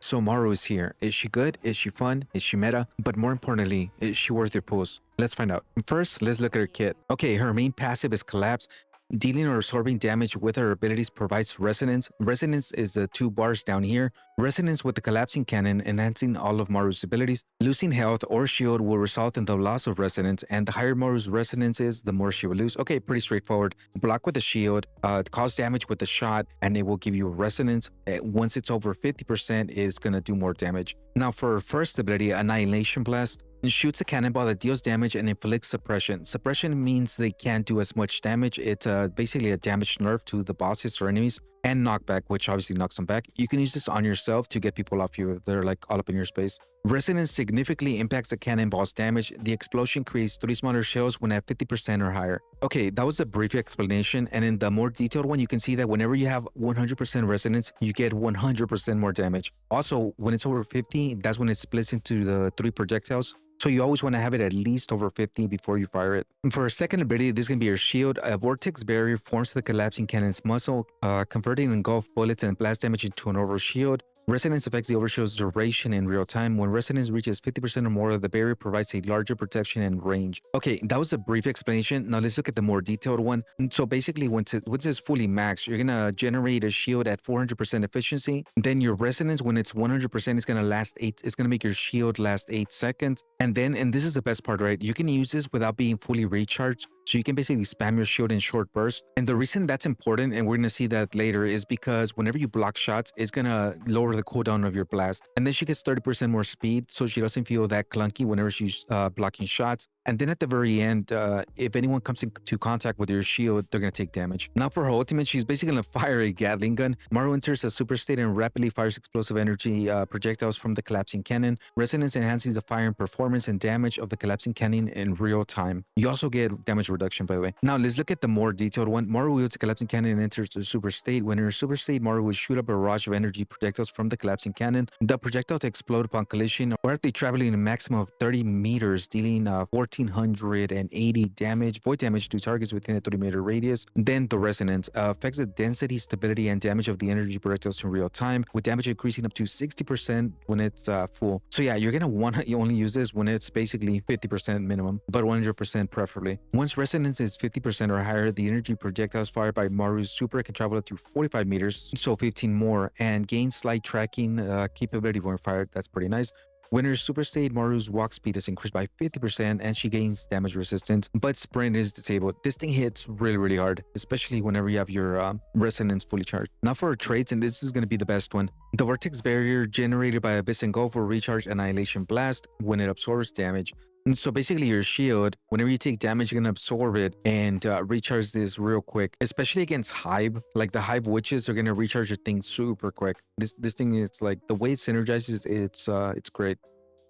So Maru is here. Is she good? Is she fun? Is she meta? But more importantly, is she worth your pulls? Let's find out. First, let's look at her kit. Okay, her main passive is Collapse. Dealing or absorbing damage with her abilities provides Resonance. Resonance is the 2 bars down here. Resonance with the Collapsing Cannon, enhancing all of Maru's abilities. Losing health or shield will result in the loss of Resonance, and the higher Maru's Resonance is, the more she will lose. Okay, pretty straightforward. Block with the shield, cause damage with the shot, and it will give you Resonance. Once it's over 50%, it's gonna do more damage. Now for her first ability, Annihilation Blast, shoots a cannonball that deals damage and inflicts suppression. Suppression means they can't do as much damage. It's basically a damage nerf to the bosses or enemies, and knockback, which obviously knocks them back. You can use this on yourself to get people off you if they're like all up in your space. Resonance significantly impacts the cannonball's damage. The explosion creates 3 smaller shells when at 50% or higher. Okay, that was a brief explanation, and in the more detailed one, you can see that whenever you have 100% resonance, you get 100% more damage. Also, when it's over 50, that's when it splits into the 3 projectiles. So you always want to have it at least over 50 before you fire it. And for her second ability, this is going to be her shield. A vortex barrier forms the collapsing cannon's muzzle, converting engulfed bullets and blast damage into an overall shield. Resonance affects the overshield's duration in real time. When resonance reaches 50% or more, the barrier provides a larger protection and range. Okay, that was a brief explanation. Now let's look at the more detailed one. So basically, once it's fully maxed, you're gonna generate a shield at 400% efficiency. Then your resonance, when it's 100%, it's gonna last 8. It's gonna make your shield last 8 seconds. And then, and this is the best part, right? You can use this without being fully recharged. So you can basically spam your shield in short bursts. And the reason that's important, and we're going to see that later, is because whenever you block shots, it's going to lower the cooldown of your blast. And then she gets 30% more speed, so she doesn't feel that clunky whenever she's blocking shots. And then at the very end, if anyone comes into contact with your shield, they're going to take damage. Now for her ultimate, she's basically going to fire a Gatling gun. Maru enters a super state and rapidly fires explosive energy projectiles from the collapsing cannon. Resonance enhances the fire and performance and damage of the collapsing cannon in real time. You also get damage reduction, by the way. Now let's look at the more detailed one. Maru wields a collapsing cannon and enters the super state. When in her super state, Maru will shoot up a barrage of energy projectiles from the collapsing cannon. The projectiles explode upon collision, or if they travel in a maximum of 30 meters, dealing 1480 damage, void damage to targets within a 30-meter radius. Then the resonance affects the density, stability, and damage of the energy projectiles in real time, with damage increasing up to 60% when it's full. So yeah, you're gonna want to only use this when it's basically 50% minimum, but 100% preferably. Once resonance is 50% or higher, the energy projectiles fired by Maru's super can travel up to 45 meters, so 15 more, and gain slight tracking capability when fired. That's pretty nice. When her super state, Maru's walk speed is increased by 50% and she gains damage resistance, but sprint is disabled. This thing hits really hard, especially whenever you have your resonance fully charged. Now for her traits, and this is going to be the best one. The vortex barrier generated by Abyss Engulf will recharge Annihilation Blast when it absorbs damage. And so basically your shield, whenever you take damage, you're gonna absorb it and recharge this real quick, especially against Hive. Like the Hive witches are gonna recharge your thing super quick. This thing is like, the way it synergizes, it's great.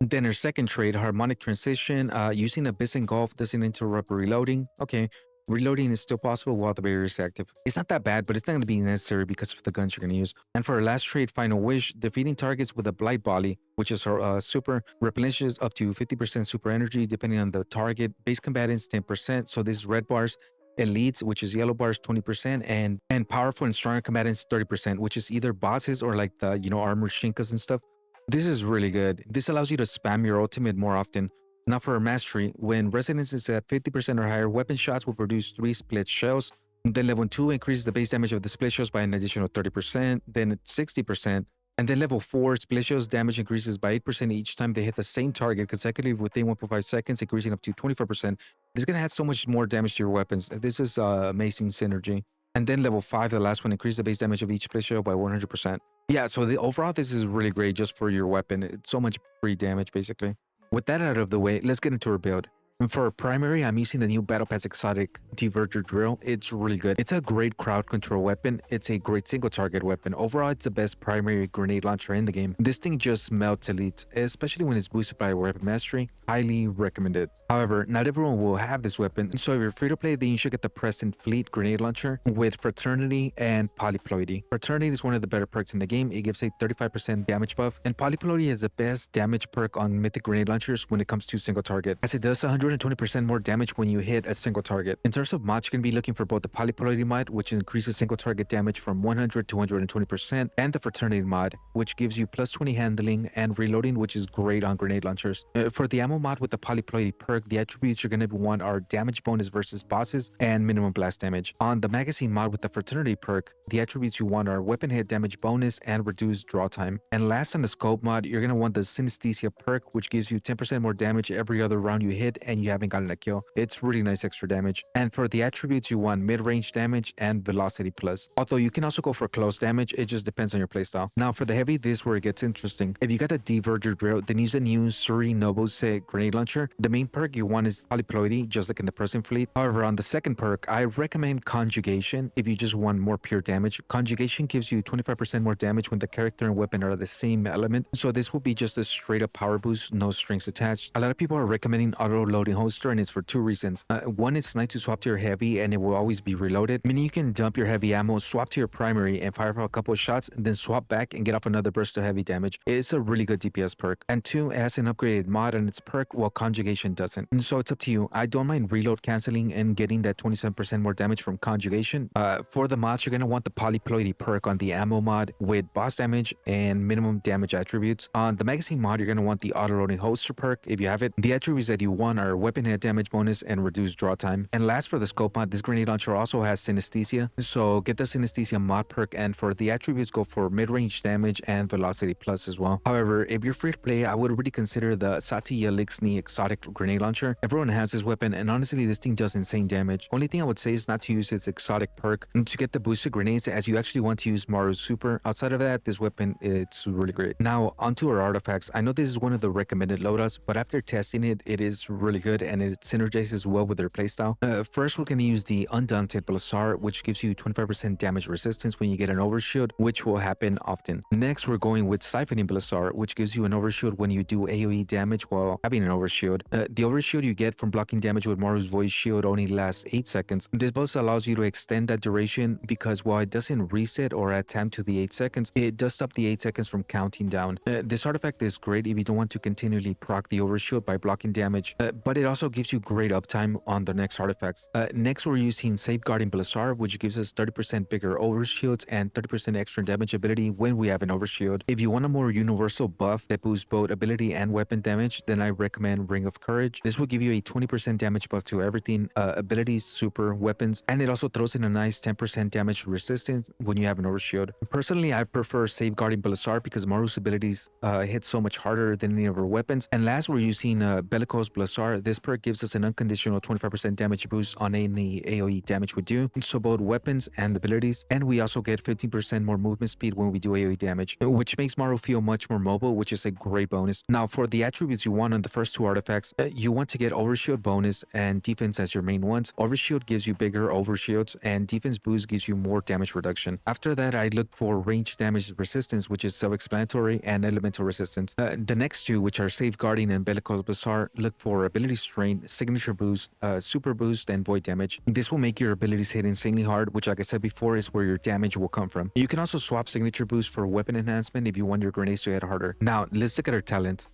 Then her second trait, Harmonic Transition, using Abyss Engulf doesn't interrupt reloading. Okay, reloading is still possible while the barrier is active. It's not that bad, but it's not going to be necessary because of the guns you're going to use. And for her last trait, Final Wish, defeating targets with a Blight Volley, which is her super, replenishes up to 50% super energy depending on the target. Base combatants 10%, so this is red bars. Elites, which is yellow bars, 20%, and powerful and stronger combatants 30%, which is either bosses or like the armored Shinkas and stuff. This is really good. This allows you to spam your ultimate more often. Now for her mastery, when resonance is at 50% or higher, weapon shots will produce 3 split shells. Then level 2 increases the base damage of the split shells by an additional 30%, then 60%. And then level 4, split shells damage increases by 8% each time they hit the same target consecutively within 1.5 seconds, increasing up to 24%. This is going to add so much more damage to your weapons. This is amazing synergy. And then level 5, the last one, increases the base damage of each split shell by 100%. Yeah, so overall, this is really great just for your weapon. It's so much free damage, basically. With that out of the way, let's get into her build. And for primary, I'm using the new Battle Pass exotic Diverger Drill. It's really good. It's a great crowd control weapon. It's a great single target weapon. Overall, it's the best primary grenade launcher in the game. This thing just melts elites, especially when it's boosted by weapon mastery. Highly recommended. However, not everyone will have this weapon, so if you're free to play, then you should get the Preston Fleet grenade launcher with Fraternity and Polyploidy. Fraternity is one of the better perks in the game. It gives a 35% damage buff, and Polyploidy is the best damage perk on mythic grenade launchers when it comes to single target, as it does 100 120% more damage when you hit a single target. In terms of mods, you're going to be looking for both the Polypolarity mod, which increases single target damage from 100 to 120%, and the Fraternity mod, which gives you plus 20 handling and reloading, which is great on grenade launchers. For the ammo mod with the Polypolarity perk, the attributes you're going to want are damage bonus versus bosses and minimum blast damage. On the magazine mod with the Fraternity perk, the attributes you want are weapon hit damage bonus and reduced draw time. And last on the scope mod, you're going to want the Synesthesia perk, which gives you 10% more damage every other round you hit and you haven't gotten a kill. It's really nice extra damage. And for the attributes, you want mid-range damage and velocity plus. Although you can also go for close damage, it just depends on your playstyle. Now for the heavy, this is where it gets interesting. If you got a Diverger drill, then use a new Suri Nobose grenade launcher. The main perk you want is Polypolarity, just like in the present fleet. However, on the second perk, I recommend Conjugation if you just want more pure damage. Conjugation gives you 25% more damage when the character and weapon are the same element. So this will be just a straight up power boost, no strings attached. A lot of people are recommending auto loading holster, and it's for two reasons. One, it's nice to swap to your heavy and it will always be reloaded, meaning you can dump your heavy ammo, swap to your primary and fire for a couple of shots, and then swap back and get off another burst of heavy damage. It's a really good DPS perk. And two, it has an upgraded mod on its perk while Conjugation doesn't. And so it's up to you. I don't mind reload canceling and getting that 27% more damage from Conjugation. For the mods, you're going to want the Polypolarity perk on the ammo mod with boss damage and minimum damage attributes. On the magazine mod, you're going to want the auto loading holster perk if you have it. The attributes that you want are weapon hit damage bonus and reduced draw time. And last, for the scope mod, this grenade launcher also has Synesthesia, so get the Synesthesia mod perk, and for the attributes, go for mid-range damage and velocity plus as well. However, if you're free to play, I would really consider the Sati Elixni exotic grenade launcher. Everyone has this weapon, and honestly, this thing does insane damage. Only thing I would say is not to use its exotic perk to get the boosted grenades, as you actually want to use Maru's super. Outside of that, this weapon, it's really great. Now, onto our artifacts. I know this is one of the recommended loadouts, but after testing it, it is really good and it synergizes well with their playstyle. First, we're going to use the Undaunted Blasar, which gives you 25% damage resistance when you get an overshield, which will happen often. Next, we're going with Siphoning Blasar, which gives you an overshield when you do AoE damage while having an overshield. The overshield you get from blocking damage with Maru's Voice Shield only lasts 8 seconds. This buff allows you to extend that duration because while it doesn't reset or add time to the 8 seconds, it does stop the 8 seconds from counting down. This artifact is great if you don't want to continually proc the overshield by blocking damage, but it also gives you great uptime on the next artifacts. Next, we're using Safeguarding Blasar, which gives us 30% bigger overshields and 30% extra damage ability when we have an overshield. If you want a more universal buff that boosts both ability and weapon damage, then I recommend Ring of Courage. This will give you a 20% damage buff to everything, abilities, super, weapons, and it also throws in a nice 10% damage resistance when you have an overshield. Personally, I prefer Safeguarding Blasar because Maru's abilities hit so much harder than any of her weapons. And last, we're using Bellicose Blasar. This perk gives us an unconditional 25% damage boost on any AoE damage we do, so both weapons and abilities, and we also get 15% more movement speed when we do AoE damage, which makes Maru feel much more mobile, which is a great bonus. Now, for the attributes you want on the first two artifacts, you want to get Overshield bonus and defense as your main ones. Overshield gives you bigger overshields, and defense boost gives you more damage reduction. After that, I look for range damage resistance, which is self-explanatory, and elemental resistance. The next two, which are Safeguarding and Bellicose Blasar, look for ability strain, signature boost, super boost, and void damage. This will make your abilities hit insanely hard, which, like I said before, is where your damage will come from. You can also swap signature boost for weapon enhancement if you want your grenades to hit harder. Now, let's look at our talents.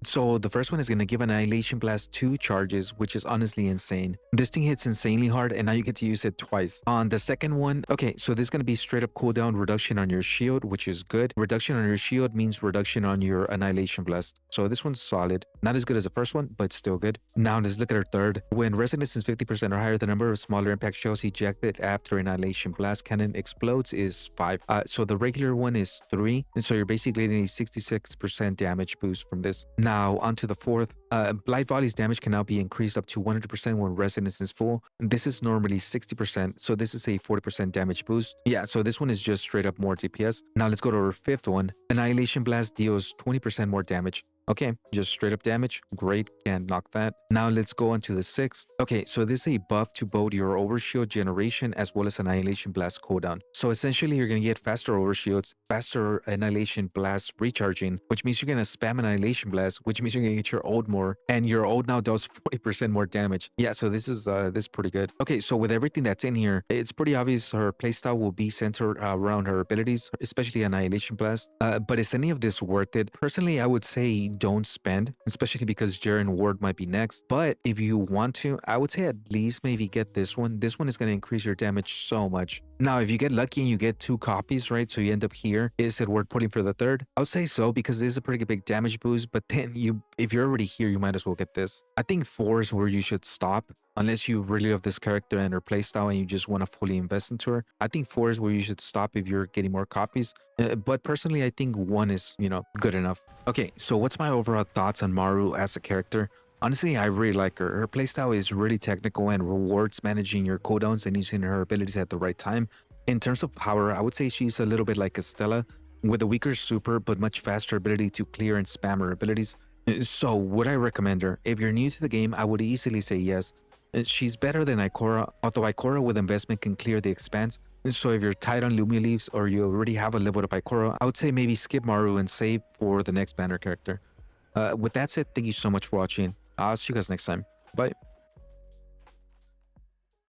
So the first one is going to give Annihilation Blast 2 charges, which is honestly insane. This thing hits insanely hard, and now you get to use it twice. On the second one, okay, so this is going to be straight up cooldown reduction on your shield, which is good. Reduction on your shield means reduction on your Annihilation Blast. So this one's solid. Not as good as the first one, but still good. Now let's look at our third. When resonance is 50% or higher, the number of smaller impact shells ejected after Annihilation Blast cannon explodes is 5. So the regular one is 3, and so you're basically getting a 66% damage boost from this. Now, onto the fourth. Blight Volley's damage can now be increased up to 100% when resonance is full. This is normally 60%, so this is a 40% damage boost. Yeah, so this one is just straight up more DPS. Now let's go to our fifth one. Annihilation Blast deals 20% more damage. Okay, just straight up damage. Great, can't knock that. Now let's go on to the sixth. Okay, so this is a buff to both your overshield generation as well as Annihilation Blast cooldown. So essentially, you're going to get faster overshields, faster Annihilation Blast recharging, which means you're going to spam Annihilation Blast, which means you're going to get your ult more, and your ult now does 40% more damage. Yeah, so this is pretty good. Okay, so with everything that's in here, it's pretty obvious her playstyle will be centered around her abilities, especially Annihilation Blast. But is any of this worth it? Personally, I would say don't spend, especially because Jaren Ward might be next. But if you want to, I would say at least maybe get this one. This one is going to increase your damage so much. Now, if you get lucky and you get 2 copies, right? So you end up here, is it worth putting for the third? I would say so, because this is a pretty big damage boost. But then if you're already here, you might as well get this. I think 4 is where you should stop. Unless you really love this character and her playstyle and you just want to fully invest into her. I think 4 is where you should stop if you're getting more copies. But personally, I think 1 is, good enough. Okay, so what's my overall thoughts on Maru as a character? Honestly, I really like her. Her playstyle is really technical and rewards managing your cooldowns and using her abilities at the right time. In terms of power, I would say she's a little bit like Estella, with a weaker super but much faster ability to clear and spam her abilities. So would I recommend her? If you're new to the game, I would easily say yes. She's better than Ikora, although Ikora with investment can clear the expanse. So if you're tight on Lumia Leaves or you already have a leveled up Ikora, I would say maybe skip Maru and save for the next banner character. With that said, thank you so much for watching. I'll see you guys next time. Bye.